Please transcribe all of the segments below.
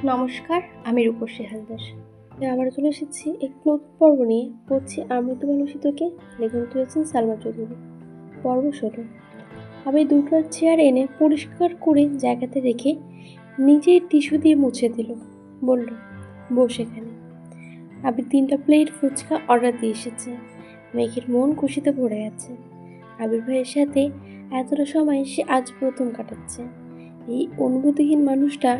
নমস্কার, আমি রূপসী হালদার। আবার চলে এসেছি একটু নতুন পর্ব নিয়ে। পড়ছি আমৃত্যু ভালোবাসি তোকে। লেখক তুলেছেন সালমা চৌধুরী। পর্ব 16। আমি দুটো চেয়ার এনে পরিষ্কার করে জায়গাতে রেখে নিজেই টিস্যু দিয়ে মুছে দিল। বলল, বস এখানে। আবির 3টা প্লেট ফুচকা অর্ডার দিয়ে এসেছে। মেঘের মন খুশিতে ভরে গেছে। আবির ভাইয়ের সাথে এতটা সময় সে আজ প্রথম কাটাচ্ছে। এই অনুভূতিহীন মানুষটা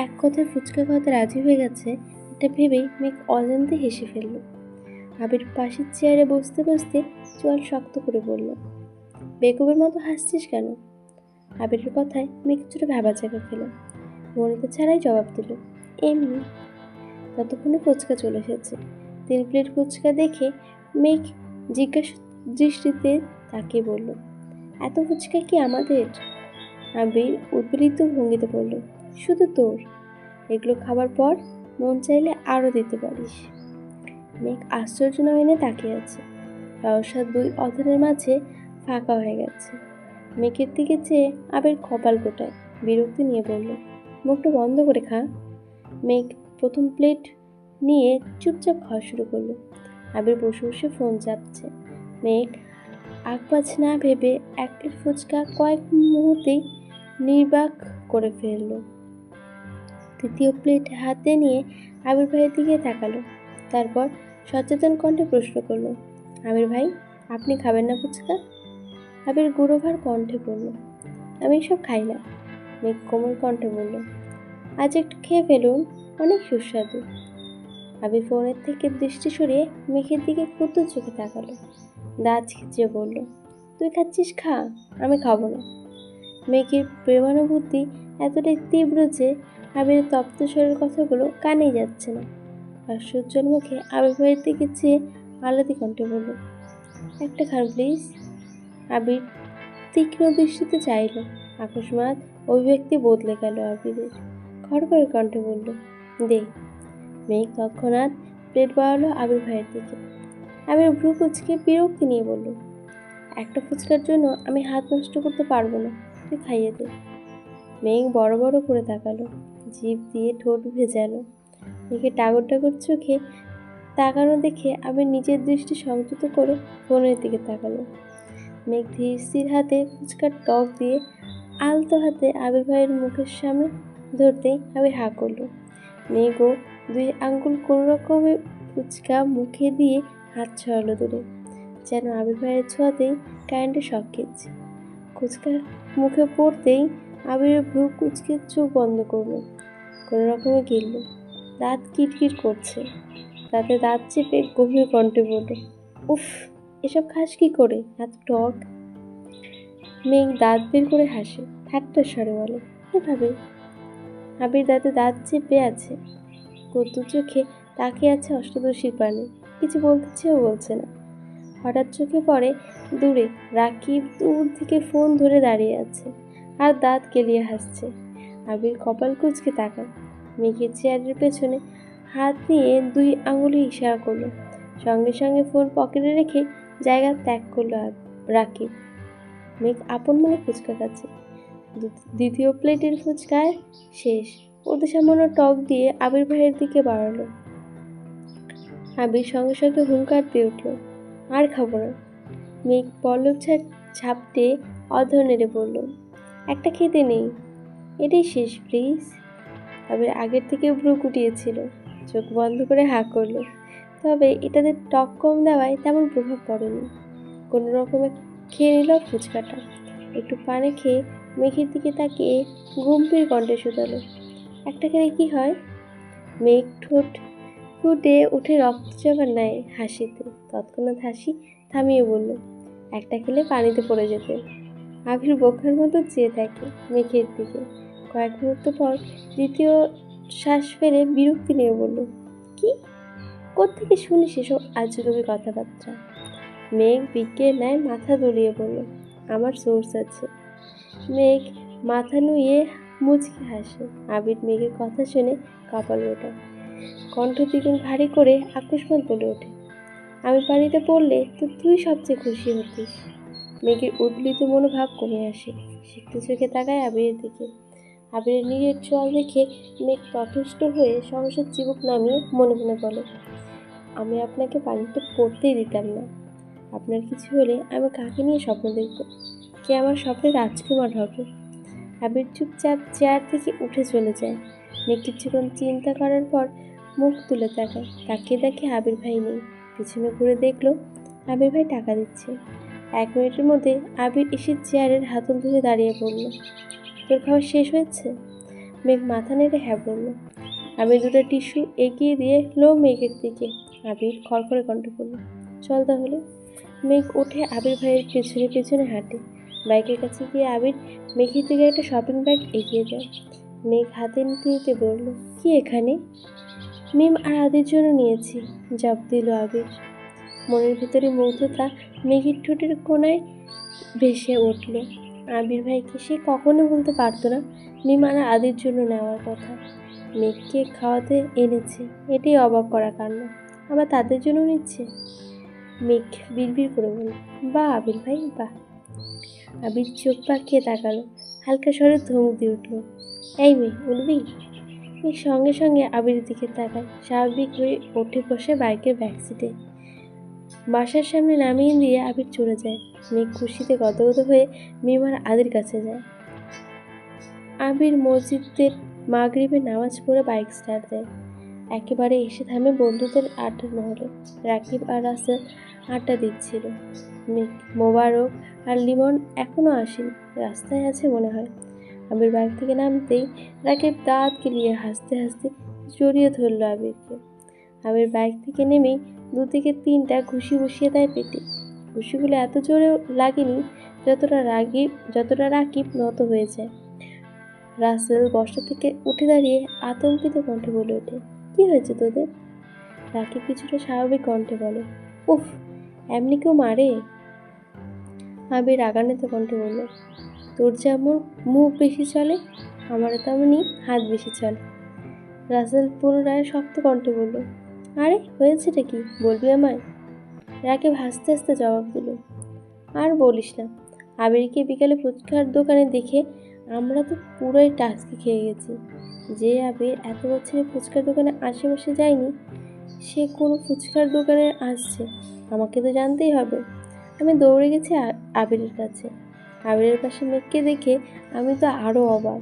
এক কথায় ফুচকা খাওয়াতে রাজি হয়ে গেছে, এটা ভেবেই মেঘ অজান্তে হেসে ফেলল। আবির পাশের চেয়ারে বসতে বসতে চোয়াল শক্ত করে বলল, বেকুবের মতো হাসছিস কেন? আবিরের কথায় মেঘ কিছুটা ভাবা জায়গা খেল। মনিতা ছাড়াই জবাব দিল, এমনি। ততক্ষণে ফুচকা চলে এসেছে। 3 প্লেট ফুচকা দেখে মেঘ জিজ্ঞাসা দৃষ্টিতে তাকিয়ে বলল, এত ফুচকা কি আমাদের? আবির উদ্বেলিত ভঙ্গিতে বলল, শুধু তোর। এগুলো খাবার পর মন চাইলে আরও দিতে পারিস। মেঘ আশ্চর্য নয়নে তাকিয়ে আছে। সহসা 2 অধরের মাঝে ফাঁকা হয়ে গেছে। মেঘের দিকে চেয়ে আবির কপাল গোটায় বিরক্তি নিয়ে বলল, মুখটা বন্ধ করে খা। মেঘ প্রথম প্লেট নিয়ে চুপচাপ খাওয়া শুরু করলো। আবির বসে বসে ফোন চাপছে। মেঘ আগপাছ না ভেবে 1 প্লেট ফুচকা কয়েক মুহূর্তেই নির্বাক করে ফেললো। তৃতীয় প্লেট হাতে নিয়ে আবির ভাইয়ের দিকে তাকালো। তারপর সচেতন কণ্ঠে প্রশ্ন করলো, আবির ভাই, আপনি খাবেন না ফুচকা? আবির গুরুভার কণ্ঠে বলল, আমি এসব খাই না। মেঘ কোমল কণ্ঠে বলল, আজ একটু খেয়ে ফেলুন, অনেক সুস্বাদু। আবির ফোনের থেকে দৃষ্টি সরিয়ে মেঘের দিকে ক্ষুদ্র চোখে তাকালো। দাঁত খিচিয়ে বলল, তুই খাচ্ছিস খা, আমি খাবো না। মেঘের প্রেমানুভূতি এতটাই তীব্র যে আবিরের তপ্ত স্বরের কথাগুলো কানেই যাচ্ছে না। আশ্চর্যের মুখে আবির ভাইয়ের দিকে চেয়ে আলাদি কণ্ঠে বলল, একটা খান প্লিজ। আবির তীক্ষ্ণ দৃষ্টিতে চাইল। আকস্মাৎ অভিব্যক্তি বদলে গেল আবিরের। খড়খড়ে কণ্ঠে বলল, দে। মেঘ তৎক্ষণাৎ প্লেট বাড়ালো আবির ভাইয়ের দিকে। আবির ভ্রু কুঁচকে বিরক্তি নিয়ে বলল, একটা ফুচকার জন্য আমি হাত নষ্ট করতে পারবো না, তুই খাইয়ে দে। মেঘ বড় বড় করে তাকালো, জিভ দিয়ে ঠোঁট ভেজালো। মেঘের টাগর টাগর চোখে তাকানো দেখে আবির নিজের দৃষ্টি সংযত করে ফোনের দিকে তাকালো। মেঘ ধীর স্থির হাতে ফুচকার টক দিয়ে আলতো হাতে আবির ভাইয়ের মুখের সামনে ধরতেই আবির হাঁ করলো। মেঘও 2 আঙ্গুল কোনো রকমে ফুচকা মুখে দিয়ে হাত ছড়ালো দূরে, যেন আবির ভাইয়ের ছোঁয়াতেই কারেন্টের শক খেয়েছে। ফুচকা মুখে পড়তেই আবিরের ভ্রু কুচকে চোখ বন্ধ করলো, কোনো রকমে গিলল। দাঁত কিটকিট করছে। দাঁতে দাঁত চেপে গভীর কণ্ঠে বলল, উফ, এসব খাস কি করে, এত টক? মেঘ দাঁত বের করে হাসে, ঠাট্টার স্বরে বলে, এভাবে। আবির দাঁতে দাঁত চেপে আছে, কদ্দু চোখে তাকিয়ে আছে অষ্টাদশীর পানে, কিছু বলতে চেয়েও বলছে না। হঠাৎ চোখে পড়ে দূরে রাকিব দূর থেকে ফোন ধরে দাঁড়িয়ে আছে আর দাঁত কেলিয়ে হাসছে। আবির কপাল কুঁচকে তাকায়। মেঘের চেয়ারের পেছনে হাত নিয়ে 2 আঙুলে ইশারা করলো। সঙ্গে সঙ্গে ফোন পকেটে রেখে জায়গা ত্যাগ করলো রাকিব। মেঘ আপন মনে ফুচকা খাচ্ছে। দ্বিতীয় প্লেটের ফুচকায় শেষ। ওদের সামান্য টক দিয়ে আবির ভাইয়ের দিকে বাড়ালো। আবির সঙ্গে সঙ্গে হুঙ্কার দিয়ে উঠল, আর খাবো না। মেঘ পল্লব ঝাপটে অধর নেড়ে বলল, একটা খেতে নেই, এটাই শেষ প্লিজ। আবির আগের থেকে ভ্রু কুটিয়েছিল, চোখ বন্ধ করে হাঁ করল। তবে এটাতে টক কম দেওয়ায় তেমন প্রভাব পড়েনি। কোনো রকমে খেয়ে নিল ফুচকাটা। একটু পানে খেয়ে মেঘের দিকে তাকিয়ে গম্ভীর কণ্ঠে শুধালো, একটা খেলে কি হয়? মেঘ ঠোঁট ফুটে উঠে রক্তচাপা নেয় হাসিতে। তৎক্ষণাৎ হাসি থামিয়ে বলল, একটা খেলে পানিতে পড়ে যেতে। আবির বোকার মতো চেয়ে থাকে মেঘের দিকে। কয়েক মুহূর্ত পর দ্বিতীয় শ্বাস ফেলে বিরক্তি নিয়ে বলল, কি, কোত্থেকে শুনিস এসব আজগুবি কথাবার্তা? মেঘ বিজ্ঞের ন্যায় মাথা দুলিয়ে বলল, আমার সোর্স আছে। মেঘ মাথা নুয়ে মুচকি হাসে। আবির মেঘের কথা শুনে কপাল ওঠায়, কণ্ঠ দ্বিগুণ ভারী করে আকস্মাৎ বলে ওঠে, আমি পানিতে পড়লে তো তুই সবচেয়ে খুশি হতিস। মেঘের উদ্বেলিত মনোভাব কমে আসে, সিক্ত চোখে তাকায় আবিরের দিকে। আবিরের নীরের চোয়াল দেখে মেঘ তথস্থ হয়ে সহসা চিবুক নামিয়ে মনে মনে বলে, আমি আপনাকে পানিতে পড়তেই দিতাম না। আপনার কিছু হলে আমি কাকে নিয়ে স্বপ্ন দেখব? কে আমার স্বপ্নে রাজকুমার হবে? আবির চুপচাপ চেয়ার থেকে উঠে চলে যায়। মেঘ কিছুক্ষণ চিন্তা করার পর মুখ তুলে তাকায়। তাকিয়ে দেখে আবির ভাই নেই। পিছনে ঘুরে দেখলো আবির ভাই টাকা দিচ্ছে। 1 মিনিটের মধ্যে আবির এসে চেয়ারের হাতল ধরে দাঁড়িয়ে পড়ল। তোর খাওয়া শেষ হয়েছে? মেঘ মাথা নেড়ে হ্যাঁ বলল। আবির দুটো টিস্যু এগিয়ে দিয়ে লো মেঘের দিকে। আবির খড়খড়ে কণ্ঠ করল, চল তাহলে। মেঘ উঠে আবির ভাইয়ের পেছনে পেছনে হাঁটে। বাইকের কাছে গিয়ে আবির মেঘের দিকে একটা শপিং ব্যাগ এগিয়ে যায়। মেঘ হাতে নিতে নিতে বলল, কি এখানে? মিম আর আদির জন্য নিয়েছি, জবাব দিল আবির। মনের ভিতরে মুগ্ধতা মেঘের ঠোঁটের কোণায় ভেসে উঠল। আবির ভাইকে সে কখনো বলতে পারতো না মিম আর আদির জন্য নেওয়ার কথা। মেঘকে খাওয়াতে এনেছে, এটাই অবাক করা কাণ্ড। আবার তাদের জন্য নিচ্ছে। মেঘ বিড়বিড় করে বলল, বাহ আবির ভাই বাহ। আবির চোখ পাকিয়ে তাকালো, হালকা স্বরে ধমক দিয়ে উঠল, এই মেয়ে উঠবি? মেঘ সঙ্গে সঙ্গে আবিরের দিকে তাকায়, স্বাভাবিক হয়ে উঠে বসে বাইকের ব্যাক সিটে। বাসার সামনে নামিয়ে দিয়ে আবির চলে যায়। মেঘ খুশিতে গদগদ হয়ে মিমার আদির কাছে যায়। আবির মসজিদের মাগরিবের নামাজ পড়ে বাইক স্টার্ট দেয়। একেবারে এসে থামে বন্ধুদের আড্ডার মহলে। রাকিব আর রাসেল আড্ডা দিচ্ছিল। মেঘ, মোবারক আর লিমন এখনো আসেনি, রাস্তায় আছে মনে হয়। আবির বাইক থেকে নামতেই রাকিব দাঁত গেলিয়ে হাসতে হাসতে জড়িয়ে ধরল আবিরকে। আবির বাইক থেকে নেমেই 2 থেকে 3টা ঘুষি বসিয়ে দেয় পেটে। ঘুষিগুলো এত জোরে লাগেনি যতটা রাকিব নত হয়ে যায়। রাসেল বসা থেকে উঠে দাঁড়িয়ে আতঙ্কিত কণ্ঠে বলে ওঠে, কি হয়েছে তোদের? রাকিব কিছুটা স্বাভাবিক কণ্ঠে বলে, উফ, এমনি কেউ মারে? আবির রাগান্বিত কণ্ঠে বলল, তোর যেমন মুখ বেশি চলে, আমারও তেমনি হাত বেশি চলে। রাসেল পুনরায় শক্ত কণ্ঠে বলল, আরে হয়েছেটা কি, বলবি আমায়? রাকিব হাসতে হাসতে জবাব দিল, আর বলিস না, আবিরকে বিকালে ফুচকার দোকানে দেখে আমরা তো পুরোই টাস্কি খেয়ে গেছি। যে আবির এত বছরে ফুচকার দোকানে আশেপাশে যায়নি, সে কোনো ফুচকার দোকানে আসছে, আমাকে তো জানতেই হবে। আমি দৌড়ে গেছি আবিরের কাছে। আবিরের পাশে মেঘকে দেখে আমি তো আরও অবাক।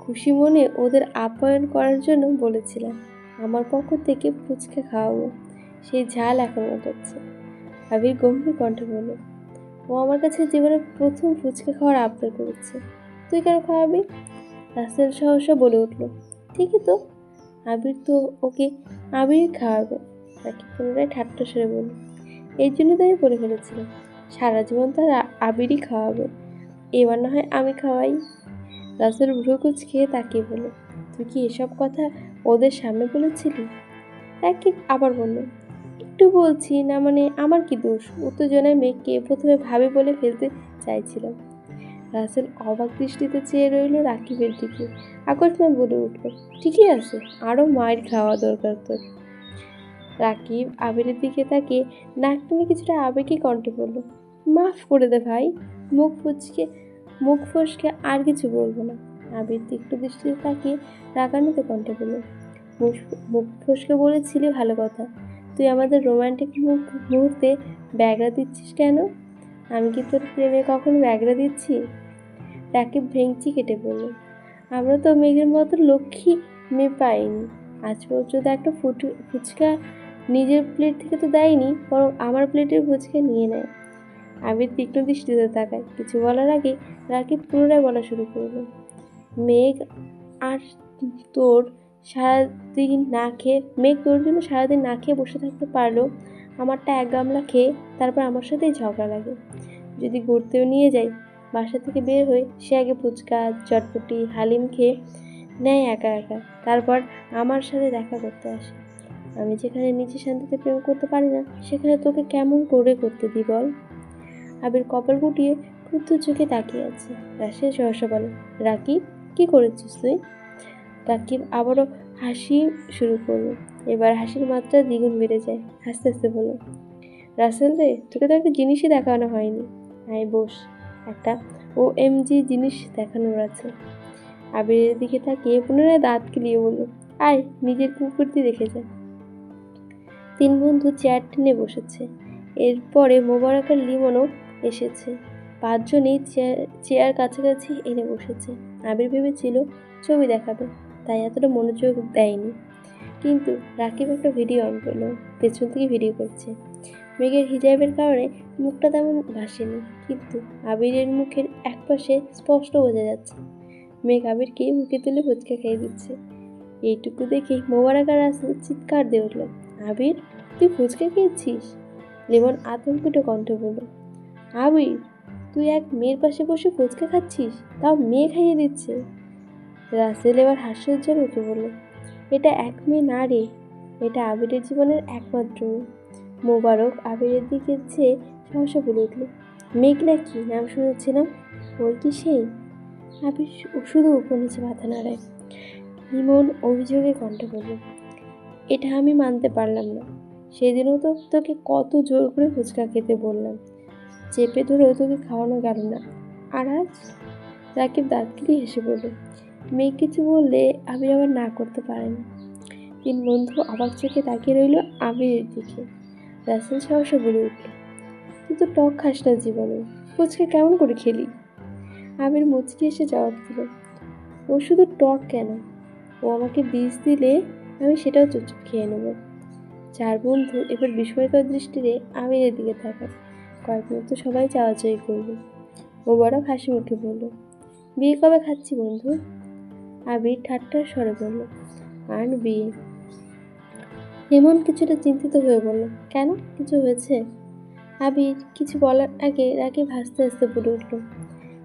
খুশি মনে ওদের আপ্যায়ন করার জন্য বলেছিলাম আমার পক্ষ থেকে ফুচকা খাওয়াবো, সেই ঝাল এখন ওঠাচ্ছে। আবির গম্ভীর কণ্ঠে বলল, ও আমার কাছে জীবনের প্রথম ফুচকা খাওয়ার আবদার করেছে, তুই কেন খাওয়াবি? রাসেল সহসা বলে উঠল, ঠিকই তো, আবির তো ওকে আবিরই খাওয়াবে। তাকে পুনরায় ঠাট্টা সেরে বলল, এই জন্য তো আমি বলে ফেলেছিলাম সারা জীবন তার আবিরই খাওয়াবে, এবার না হয় আমি খাওয়াই। রাসেল ভ্রু কুঁচকিয়ে তাকিয়ে বলল, তুই কি এসব কথা ওদের সামনে বলেছিলি? রাকিব আবার বলল, একটু বলছি না, মানে আমার কি দোষ? উত্তেজনায় মেঘকে প্রথমে ভাবি বলে ফেলতে চাইছিলাম। রাসেল অবাক দৃষ্টিতে চেয়ে রইল রাকিবের দিকে, আকস্মাৎ বলে উঠল, ঠিকই আছে, আরও মায়ের খাওয়া দরকার তোর। রাকিব আবিরের দিকে তাকিয়ে নাক টেনে কিছুটা আবেগী কণ্ঠে বলল, মাফ করে দে ভাই, মুখ ফসকে আর কিছু বলবো না। আবির তীক্ষ্ণ দৃষ্টিতে তাকিয়ে রাগান্বিত কণ্ঠে বলল, মুখ ফসকে বলেছিলি ভালো কথা, তুই আমাদের রোমান্টিক মুহূর্তে ব্যাগরা দিচ্ছিস কেন? আমি কি তোর প্রেমে কখনো ব্যাগরা দিচ্ছি? রাকিব ভেঙচি কেটে বলল, আমরা তো মেঘের মতো লক্ষ্মী মেয়ে পাইনি, আজ পর্যন্ত একটা ফুচকা নিজের প্লেট থেকে তো দেয়নি, বরং আমার প্লেটের ফুচকা নিয়ে নেয়। আবির তীক্ষ্ণ দৃষ্টিতে তাকায়। কিছু বলার আগে রাকিব পুনরায় বলা শুরু করল, মেঘ আর তোর সারাদিন না খেয়ে মেঘ তোর জন্য সারাদিন না খেয়ে বসে থাকতে পারলো, আমারটা 1 গামলা খেয়ে তারপর আমার সাথেই ঝগড়া লাগে। যদি ঘুরতেও নিয়ে যাই, বাসা থেকে বের হয়ে সে আগে ফুচকা চটপটি হালিম খেয়ে নেয় একা একা, তারপর আমার সাথে দেখা করতে আসে। আমি যেখানে নিজে শান্তিতে প্রেম করতে পারি না, সেখানে তোকে কেমন করে করতে দিই বল? আবির কপাল গুটিয়ে ক্রুদ্ধ চোখে তাকিয়ে আছে। রাশেদ সহসা বলে, রাকিব কি করেছিস তুই? রাকিব আবারও হাসি শুরু করলো। এবার হাসির মাত্রা দ্বিগুণ বেড়ে যায়। হাসতে হাসতে বলল, রাসেল রে, তোকে তো একটা জিনিসই দেখানো হয়নি। আয় বস, একটা OMG জিনিস দেখানোর আছে। আবিরের দিকে তাকিয়ে পুনরায় দাঁত কিলিয়ে বলল, আয় নিজের কুকুরটি দেখে যা। তিন বন্ধু চেয়ার টেনে বসেছে। এরপরে মোবারক আর লিমনও এসেছে। পাঁচজনই চেয়ার কাছাকাছি এনে বসেছে। আবির ভেবেছিল ছবি দেখাবে, তাই এতটা মনোযোগ দেয়নি। কিন্তু রাকিব একটা ভিডিও অন করলো, পেছন থেকে ভিডিও করছে। মেঘের হিজাবের কারণে মুখটা তেমন ভাসেনি, কিন্তু আবিরের মুখের একপাশে স্পষ্ট বোঝা যাচ্ছে মেঘ আবিরকে মুখে তুলে ফুচকা খেয়ে দিচ্ছে। এইটুকু দেখেই মোবারক আর রাসেল চিৎকার দিয়ে উঠল, আবির তুই ফুচকা খেয়েছিস? লিমন আতঙ্কিত কণ্ঠে বলল, আবির তুই এক মেয়ের পাশে বসে ফুচকা খাচ্ছিস, তাও মেয়ে খাইয়ে দিচ্ছে। রাসেল এবার হাস্যোজ্জ্বল মুখে বলল, এটা এক মেয়ে না রে, এটা আবিরের জীবনের একমাত্র মেয়ে। মোবারক আবিরের দিকে চেয়ে সহসা বলে উঠল, মেঘ নাকি নাম শুনেছিলাম, ওই কি সেই? আবির শুধু উপর নিচে মাথা নাড়ায়। লিমন অভিযোগের কণ্ঠে বলল, এটা আমি মানতে পারলাম না। সেদিনও তো তোকে কত জোর করে ফুচকা খেতে বললাম, চেপে ধরেও তোকে খাওয়ানো গেল না, আর আজ? রাকিব দাঁত কিলিয়ে হেসে বলল, মেয়ে কিছু বললে আবির আবার না করতে পারে না। তিন বন্ধু অবাক চোখে তাকিয়ে রইল আবিরের দিকে। রাসেল সহসা বলে উঠল, তুই তো টক খাস না জীবনে, ফুচকা কেমন করে খেলি? আবির মুচকি এসে জবাব দিল, ও শুধু টক কেন, ও আমাকে বিষ দিলে আমি সেটাও চুপচাপ খেয়ে নেব। চার বন্ধু এবার বিস্ময়কর দৃষ্টিতে আবিরের দিকে তাকায়। কয়েক মুহূর্ত সবাই চাওয়াচাই করবে। মোবারক হাসি মুখে বলল, বিয়ে কবে খাচ্ছি বন্ধু? আবির ঠাট্টার স্বরে বলল, আর বিয়ে? হেমন কিছুটা চিন্তিত হয়ে বলল, কেন, কিছু হয়েছে? আবির কিছু বলার আগে রাকিব হাসতে হাসতে বলে উঠল,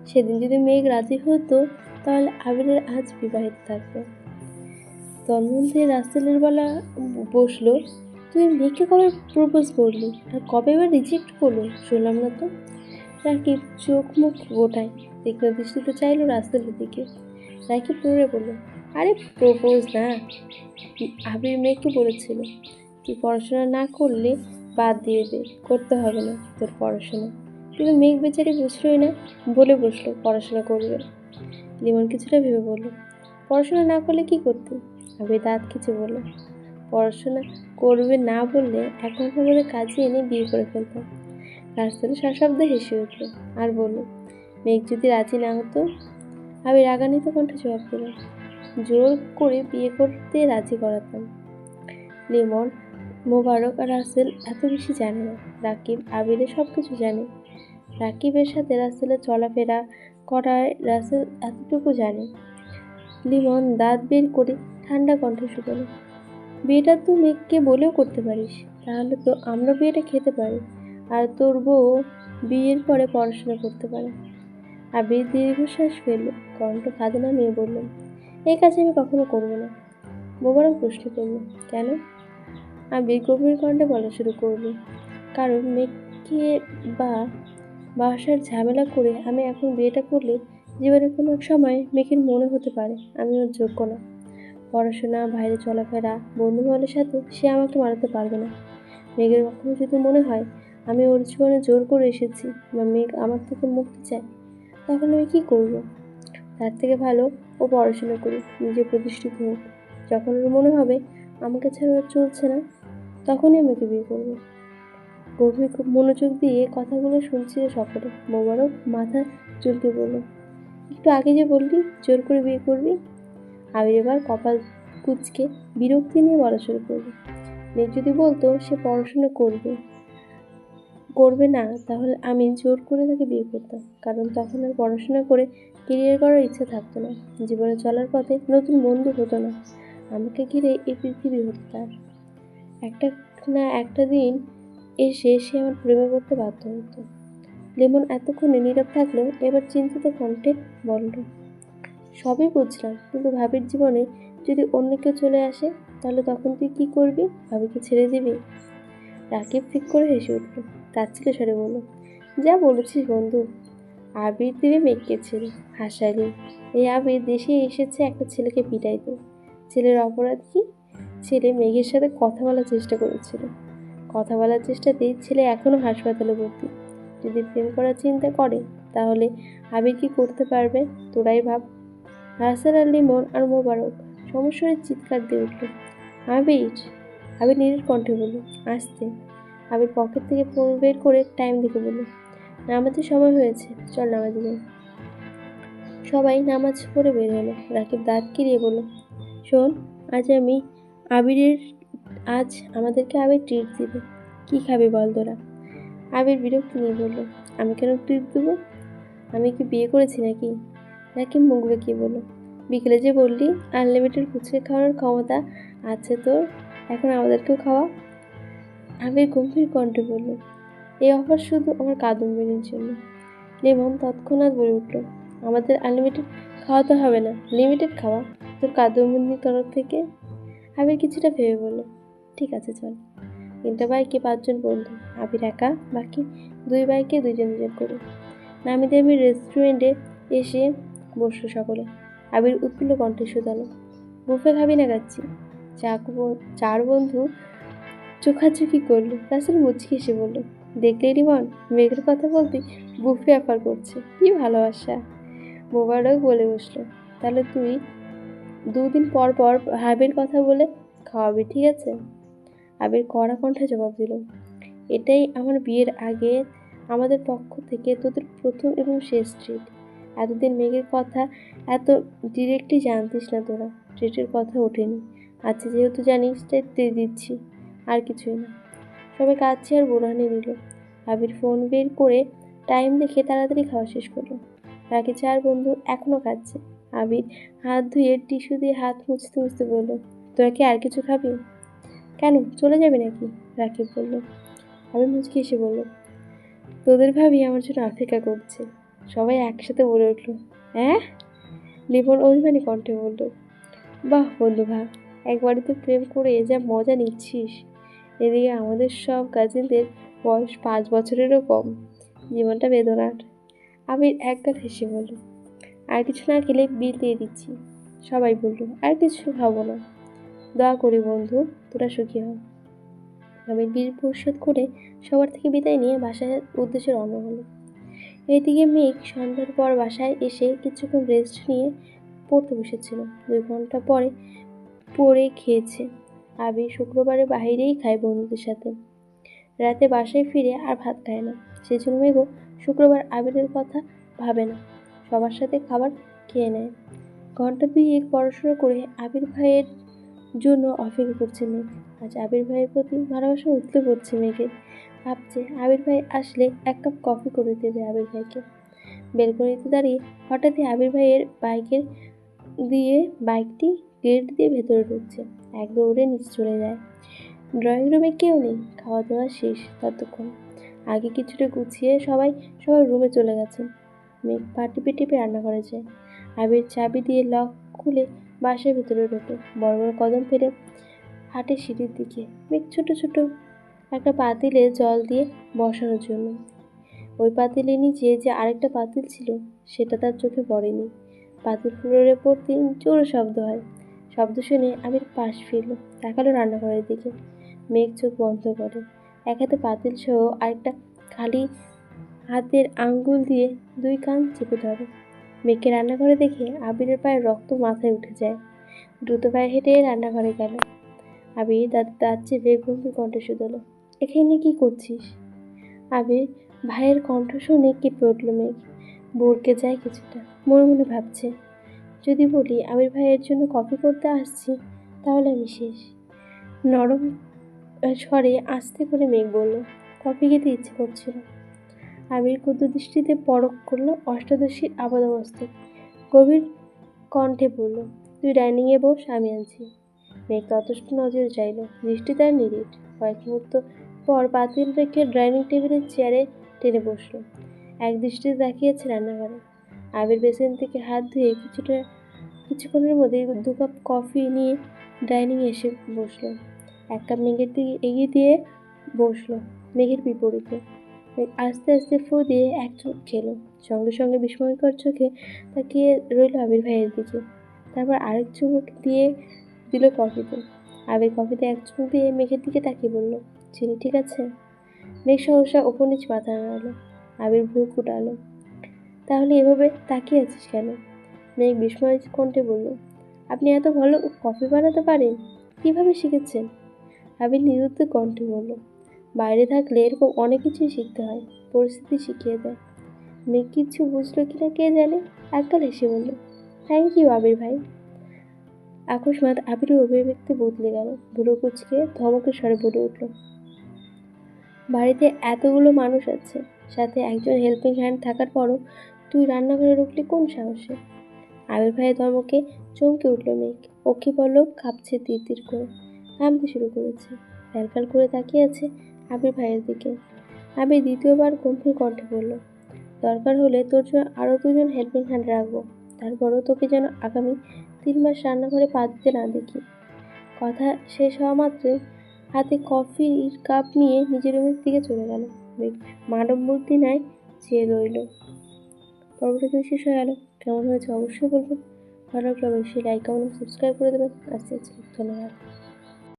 সেদিন যদি মেঘ রাজি হতো তাহলে আবিরের আজ বিবাহিত থাকবে। তন্মধ্যে রাসেলের বেলা বসলো, তুই মেঘকে কবে প্রপোজ করলি আর কবে এবার রিজেক্ট করলো শুনলাম না তো। রাকিব চোখ মুখ গোটায়, তীক্ষ্ণ দৃষ্টিতে চাইল রাসেলের দিকে। রাকিব পড়ে বলল, আরে প্রপোজ না, আবির মেঘকে বলেছিল তুই পড়াশোনা না করলে বাদ দিয়ে দে, করতে হবে না তোর পড়াশোনা। কিন্তু মেঘ বেচারি বুঝলোই না, বলে বসলো পড়াশোনা করবে। লিমন কিছুটা ভেবে বলল, পড়াশোনা না করলে কি করতে? আবির দাঁত খিচে বলল, পড়াশোনা করবে না বললে এখন আমাদের কাজে এনে বিয়ে করে ফেলতাম। রাস্তাতে সশব্দে হেসে উঠল আর বলল, মেঘ যদি রাজি না হতো? আবির রাগান্বিত কণ্ঠে জবাব দিল, জোর করে বিয়ে করতে রাজি করাতাম। লিমন, মোবারক আর রাসেল এত বেশি জানে না। রাকিব আবিরের সব কিছু জানে। রাকিবের সাথে রাসেলের চলাফেরা করায় রাসেল এতটুকু জানে। লিমন দাঁত বের করে ঠান্ডা কণ্ঠে শুধালো, বিয়েটা তুই মেঘকে বলেও করতে পারিস, তাহলে তো আমরা বিয়েটা খেতে পারি, আর তোর বউ বিয়ের পরে পড়াশোনা করতে পারে। আবির দীর্ঘশ্বাস ফেলল, কণ্ঠ কাঁদে নামিয়ে বলল, এই কাজ আমি কখনো করবো না। মোবারক প্রশ্ন করল, কেন? আবির গভীর কণ্ঠে বলা শুরু করবে, কারণ মেঘকে বা বাসার ঝামেলা করে আমি এখন বিয়েটা করলে জীবনে কোনো এক সময় মেঘের মনে হতে পারে আমি ওর যোগ্য না। পড়াশোনা, বাইরে চলাফেরা, বন্ধুবান্ধবের সাথে সে আমাকে মানাতে পারবে না। মেঘের কখনো যদি মনে হয় আমি ওর জীবনে জোর করে এসেছি বা মেঘ আমার থেকে মুক্তি চায়, তখন আমি কী করব? তার থেকে ভালো ও পড়াশোনা করি, নিজে প্রতিষ্ঠিত হোক। যখন ওর মনে হবে আমাকে ছাড়া ওর চলছে না, তখনই আমাকে বিয়ে করবো। গভীর খুব মনোযোগ দিয়ে কথাগুলো শুনছিল সকলে। মোবারক মাথা চুলকে বলল, একটু আগে যে বললি জোর করে বিয়ে করবি। আবির এবার কপাল কুঁচকে বিরক্তি নিয়ে বলা শুরু করবে, মেয়ে যদি বলতো সে পড়াশোনা করবে না, তাহলে আমি জোর করে তাকে বিয়ে করতাম, কারণ তখন আর পড়াশোনা করে কেরিয়ার করার ইচ্ছা থাকতো না, জীবনে চলার পথে নতুন বন্ধু হতো না, আমাকে ঘিরে এই পৃথিবী হতো তার। একটা না একটা দিন এসে সে আমার প্রেমে পড়তে বাধ্য হতো। লেমন এতক্ষণে নীরব থাকলেও এবার চিন্তিত কণ্ঠে বলল, সবই বুঝলাম, কিন্তু ভাবির জীবনে যদি অন্য কেউ চলে আসে, তাহলে তখন তুই কি করবি? ভাবিকে ছেড়ে দিবি? রাকিব ফিক করে হেসে উঠল, তাচ্ছিল্য স্বরে বলল, যা বলেছিস বন্ধু। আবির দিবে মেঘকে ছেড়ে, হাসালি। এই আবির দেশে এসেছে একটা ছেলেকে পিটাইতে। ছেলের অপরাধ কি? ছেলে মেঘের সাথে কথা বলার চেষ্টা করেছিল। কথা বলার চেষ্টাতেই ছেলে এখনো হাসপাতালে ভর্তি। যদি প্রেম করার চিন্তা করে, তাহলে আবির কি করতে পারবে তোরাই ভাব। রাসেল আর লিমন আর মোবারক সমস্যারে চিৎকার দিয়ে উঠল, আবির! আবির নীরের কণ্ঠে বলল, আসতে। আবির পকেট থেকে ফোন বের করে টাইম দেখে বলল, নামাজের সময় হয়েছে, চল নামাজে যাই। সবাই নামাজ পড়ে বের হলো। রাকিব দাঁত কিরিয়ে বলল, শোন, আবিরের আজ আমাদেরকে আবির ট্রিট দিবে। কি খাবি বল তোরা? আবির বিরক্তি নিয়ে বলল, আমি কেন ট্রিট দেবো? আমি কি বিয়ে করেছি নাকি? রাকিব মুখ বেঁকিয়ে বলল, বিকেলে যে বললি আনলিমিটেড ফুচকা খাওয়ার ক্ষমতা আছে তোর, এখন আমাদেরকেও খাওয়া। আবির গম্ভীর কণ্ঠে বলল, এই অফার শুধু আমার কাদম্বিনীর জন্য। লিমন তৎক্ষণাৎ বলে উঠল, আমাদের আনলিমিটেড খাওয়াতে হবে না, লিমিটেড খাওয়া, তোর কাদম্বিনীর তরফ থেকে। আবির কিছুটা ভেবে বলল, ঠিক আছে চল। 3টা বাইকে 5 জন বন্ধু, আবির একা, বাকি 2 বাইকে 2 জন করে। নামি দামি রেস্টুরেন্টে এসে বসলো সকলে। আবির উৎফুল্ল কণ্ঠে শুধালো, বুফে খাবি না খাচ্ছি? 4 বন্ধু চোখাচোখি করলো। রাসেল মুচকি এসে বলল, দেখলে রিমন, মেঘের কথা বলতে বুফে অফার করছে, কি ভালোবাসা। মোবারক বলে বসলো, তাহলে তুই 2 দিন পর পর ভাবের কথা বলে খাওয়াবি, ঠিক আছে? আবির কড়া কণ্ঠে জবাব দিল, এটাই আমার বিয়ের আগে আমাদের পক্ষ থেকে তোদের প্রথম এবং শেষ ট্রিট। এতদিন মেঘের কথা এত ডিরেক্টলি জানতিস না তোরা, ট্রিটের কথা ওঠেনি। আচ্ছা যেহেতু জানিস তাই দিচ্ছি, আর কিছুই না। সবাই কাঁদছে আর বোরহানি নিল। আবির ফোন বের করে টাইম দেখে তাড়াতাড়ি খাওয়া শেষ করলো। বাকি 4 বন্ধু এখনো কাঁদছে। আবির হাত ধুয়ে টিস্যু দিয়ে হাত মুছতে মুছতে বলল, তোরা কি আর কিছু খাবি? কেন, চলে যাবে নাকি? রাকিব বলল। আবির মুচকি এসে বলল, তোদের ভাবি আমার জন্য অপেক্ষা করছে। সবাই একসাথে বলে উঠল, হ্যাঁ? লিমন অভিমানী কণ্ঠে বলল, বাহ বন্ধু ভাব, একবারে তো প্রেম করে যা মজা নিচ্ছিস। এদিকে আমাদের সব কাজিনদের বয়স 5 বছরেরও কম, জীবনটা বেদনার। আবির একগাল হেসে বলল, আর কিছু না খেলে বিল দিয়ে দিচ্ছি। সবাই বলল, আর কিছু খাবো না। দোয়া করি বন্ধু, তোরা সুখী হ। আবির বিল পরিশোধ করে সবার থেকে বিদায় নিয়ে বাসার উদ্দেশ্যে রওনা হলো। এদিকে মেঘ সন্ধ্যার পর বাসায় এসে কিছুক্ষণ রেস্ট নিয়ে পড়তে বসেছিল। 2 ঘন্টা পরে পড়ে খেয়েছে। আবির শুক্রবারে বাইরেই খায় বন্ধুদের সাথে, রাতে বাসায় ফিরে আর ভাত খায় না। সেজন্য মেঘও শুক্রবার আবিরের কথা ভাবে না, সবার সাথে খাবার খেয়ে নেয়। ঘন্টা 2 পড়াশোনা করে আবির ভাইয়ের জন্য অপেক্ষা করছে মেঘ। আজ আবির ভাইয়ের প্রতি ভালোবাসা উতলে পড়ছে মেঘের। ভাবছে আবির ভাই আসলে 1 কাপ কফি করে দেবে আবির ভাইকে। বেলকনিতে দাঁড়িয়ে হঠাৎই আবির ভাইয়ের বাইকটি গেট দিয়ে ভেতরে ঢুকছে। এক দৌড়ে নিচে চলে যায়। ড্রয়িং রুমে কেউ নেই, খাওয়া দাওয়া শেষ ততক্ষণ। আগে কিছুটা গুছিয়ে সবাই রুমে চলে গেছেন। মেঘ পা টিপে টিপে রান্নাঘরে যায়। আবির চাবি দিয়ে লক খুলে বাসার ভেতরে ঢোকে। বড় বড় কদম ফেলে হাঁটে সিঁড়ির দিকে। মেঘ ছোট ছোট একটা পাতিলে জল দিয়ে বসানোর জন্য। ওই পাতিলের নিচে যে আরেকটা পাতিল ছিল সেটা তার চোখে পড়েনি। পাতিল ফ্লোরে পড়তে জোরে শব্দ হয়। শব্দ শুনে আবির পাশ ফিরল, তাকালো রান্নাঘরের দিকে। মেঘ চোখ বন্ধ করে এক হাতে পাতিল সহ আরেকটা খালি হাতের আঙ্গুল দিয়ে 2 কান চেপে ধরে। মেঘকে রান্নাঘরে দেখে আবিরের পায়ের রক্ত মাথায় উঠে যায়। দ্রুত পায়ে হেঁটে রান্নাঘরে গেল। আবির দাঁত চেপে গম্ভীর কণ্ঠে শুধালো, এখানে কি করছিস? আবির ভাইয়ের কণ্ঠ শুনে কেঁপে উঠল মেঘ। ভড়কে যায় কিছুটা, মনে মনে ভাবছে, যদি বলি আবির ভাইয়ের জন্য কফি করতে আসছি তাহলে আমি শেষ। নরম স্বরে আস্তে করে মেঘ বলল, কফি খেতে ইচ্ছে করছিল। আবির ক্ষুদ্র দৃষ্টিতে পরখ করলো অষ্টাদশীর আপাদমস্তক। গভীর কণ্ঠে বলল, তুই ডাইনিংয়ে বস, আমি আনছি। মেঘ ততষ্ট নজরে চাইল, দৃষ্টি তার নিরিট। কয়েক মুহূর্ত পর পাতিল রেখে ডাইনিং টেবিলের চেয়ারে টেনে বসলো। এক দৃষ্টিতে তাকিয়েছে রান্নাঘরে। আবির বেসিন থেকে হাত ধুয়ে কিছুক্ষণের মধ্যে 2 কাপ কফি নিয়ে ডাইনিংয়ে এসে বসলো। 1 কাপ মেঘের দিকে এগিয়ে দিয়ে বসলো, মেঘের বিপরীতে। মেঘ আস্তে আস্তে ফু দিয়ে 1 চুমুক খেলো। সঙ্গে সঙ্গে বিস্ময়কর চোখে তাকিয়ে রইল আবির ভাইয়ের দিকে। তারপর আরেক চুমুক দিয়ে দিল কফিতে। আবির কফিতে 1 চুমুক দিয়ে মেঘের দিকে তাকিয়ে বলল, চিনি ঠিক আছে? মেঘ সহসা ওপর নিচ মাথা নাড়ালো। আবির ভ্রু কুটালো, তাহলে এভাবে তাকিয়ে আছিস কেন? মেঘ বিস্ময় কণ্ঠে বলল, আপনি এত ভালো কফি বানাতে পারেন? কিভাবে শিখেছেন? আবির নিরুত্তর কণ্ঠে বলল, বাইরে থাকলে এরকম অনেক কিছুই শিখতে হয়, পরিস্থিতি শিখিয়ে দেয়। মেঘ কিচ্ছু বুঝলো কিনা কে জানে, একগাল হেসে বলল, থ্যাংক ইউ আবির ভাই। আকস্মাৎ আবিরের অভিব্যক্তি বদলে গেল, বুড়ো কুচকে ধমকের স্বরে বলে উঠল, বাড়িতে এতগুলো মানুষ আছে, সাথে একজন হেল্পিং হ্যান্ড থাকার পরও তুই রান্নাঘরে ঢুকলি কোন সাহসে? আবির ভাইয়ের ধমকে চমকে উঠল মেঘ, অক্ষি পল্লব কাঁপছে তির করে, কাঁপতে শুরু করেছে। ফ্যালফ্যাল করে তাকিয়ে আছে আবির ভাইয়ের দিকে। আবির দ্বিতীয়বার গম্ভীর কণ্ঠে বলল, দরকার হলে তোর জন্য আরও 2জন হেল্পিং হ্যান্ড রাখবো, তারপরও তোকে যেন আগামী 3 মাস রান্নাঘরে পা দিতে না দেখি। কথা শেষ হওয়া মাত্রই হাতে কফির কাপ নিয়ে নিজের রুমের দিকে চলে গেল। মেঘ মানব বুদ্ধি নাই চেয়ে রইল। পর্বটা কিন্তু শেষ হয়ে গেল। কেমন হয়েছে অবশ্যই বলবেন। ভালো লাগলে অবশ্যই লাইক, কমেন্ট, সাবস্ক্রাইব করে দেবেন। আজকে ধন্যবাদ।